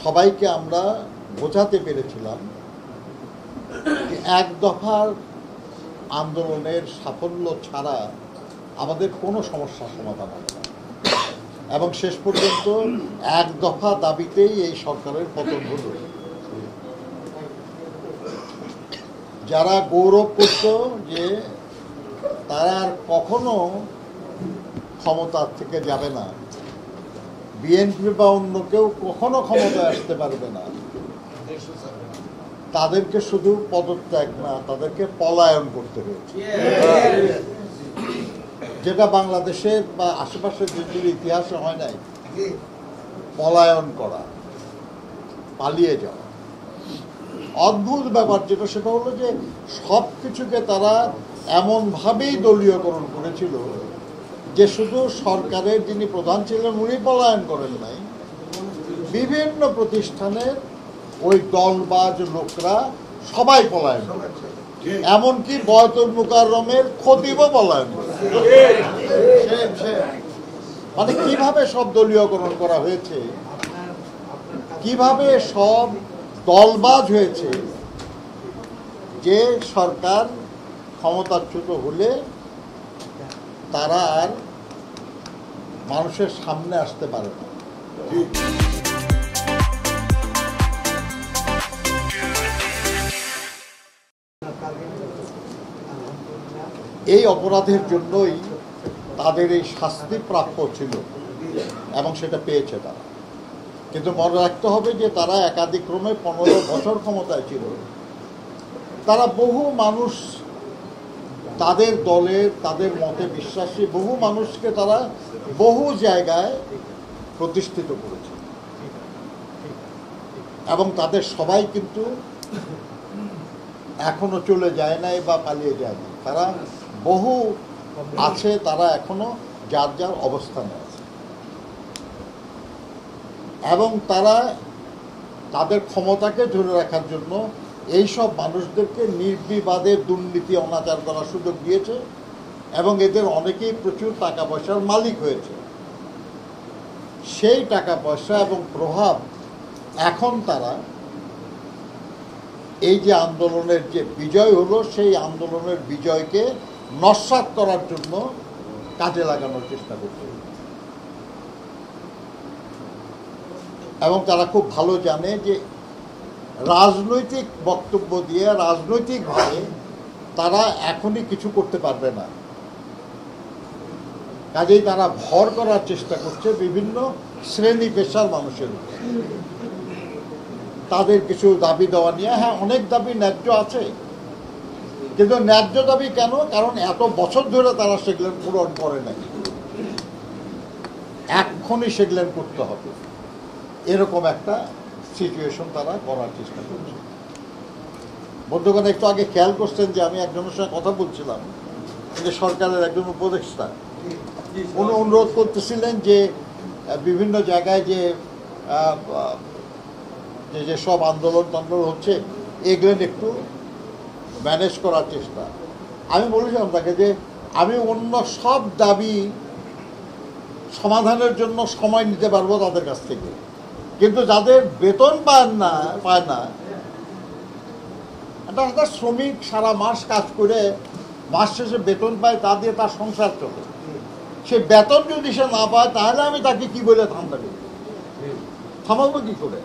সবাইকে আমরা বোঝাতে পেরেছিলাম যে এক দফার আন্দোলনের সাফল্য ছাড়া আমাদের কোনো সমস্যার সমাধান হবে না, এবং শেষ পর্যন্ত এক দফা দাবিতেই এই সরকারের পতন হলো। যারা গৌরব করত যে তারা আর কখনো ক্ষমতার থেকে যাবে না, বিএনপি বা অন্য কেউ কখনো ক্ষমতায় আসতে পারবে না, তাদেরকে শুধু পদত্যাগ না, তাদেরকে পলায়ন করতে হয়েছে, যেটা বাংলাদেশের বা আশেপাশের দেশের ইতিহাসে হয় নাই। পলায়ন করা, পালিয়ে যাওয়া, অদ্ভুত ব্যাপার যেটা, সেটা হলো যে সব কিছুকে তারা এমনভাবেই দলীয়করণ করেছিল যে শুধু সরকারের যিনি প্রধান ছিলেন উনি পলায়ন করেন নাই, বিভিন্ন প্রতিষ্ঠানের ওই দলবাজ লোকরা সবাই পলায়ন করেছে, এমনকি বয়তুল মুকাররমের খতিবও পলায়ন করেছে। মানে কিভাবে সব দলীয়করণ করা হয়েছে, কিভাবে সব দলবাজ হয়েছে, যে সরকার ক্ষমতাচ্যুত হলে তারা আর মানুষের সামনে আসতে পারে না। এই অপরাধের জন্যই তাদের এই শাস্তি প্রাপ্য ছিল এবং সেটা পেয়েছে তারা। কিন্তু মনে রাখতে হবে যে তারা একাধিক্রমে 15 বছর ক্ষমতায় ছিল। তারা বহু মানুষ, তাদের দলের, তাদের মতে বিশ্বাসী বহু মানুষকে তারা বহু জায়গায় প্রতিষ্ঠিত করেছে, এবং তাদের সবাই কিন্তু এখনো চলে যায় নাই বা পালিয়ে যায়নি। তারা বহু আছে, তারা এখনো যার যার অবস্থানে আছে, এবং তারা তাদের ক্ষমতাকে ধরে রাখার জন্য এইসব মানুষদেরকে নির্বিবাদে দুর্নীতি অনাচার করার সুযোগ দিয়েছে, এবং এদের অনেকেই প্রচুর টাকা পয়সার মালিক হয়েছে। সেই টাকা পয়সা এবং প্রভাব এখন তারা এই যে আন্দোলনের যে বিজয় হলো, সেই আন্দোলনের বিজয়কে নস্যাৎ করার জন্য কাজে লাগানোর চেষ্টা করছে, এবং তারা খুব ভালো জানে যে রাজনৈতিক বক্তব্য দিয়ে, রাজনৈতিকভাবে তারা এখনই কিছু করতে পারবে না। কাজেই তারা ভর করার চেষ্টা করছে বিভিন্ন শ্রেণী পেশার মানুষের উপর, তাদের কিছু দাবি দেওয়া নিয়ে। হ্যাঁ, অনেক দাবি ন্যায্য আছে, কিন্তু ন্যায্য দাবি কেন? কারণ এত বছর ধরে তারা সেগুলো পূরণ করে নাই, এখনই সেগুলো করতে হবে, এরকম একটা সিচুয়েশন তারা করার চেষ্টা করছে। বন্ধুগণ, একটু আগে খেয়াল করছেন যে আমি একজনের সঙ্গে কথা বলছিলাম, যে সরকারের একজন উপদেষ্টা, উনি অনুরোধ করতেছিলেন যে বিভিন্ন জায়গায় যে সব আন্দোলন হচ্ছে এগুলো একটু ম্যানেজ করার চেষ্টা। আমি বলেছিলাম তাকে যে আমি অন্য সব দাবি সমাধানের জন্য সময় নিতে পারবো তাদের কাছ থেকে, কিন্তু যাদের বেতন পায় না, একটা শ্রমিক সারা মাস কাজ করে মাস শেষে বেতন পায়, তা দিয়ে তার সংসার চলে, সে বেতন যদি সে না পায়, তাহলে আমি তাকে কি বলে থামাবো কি করে?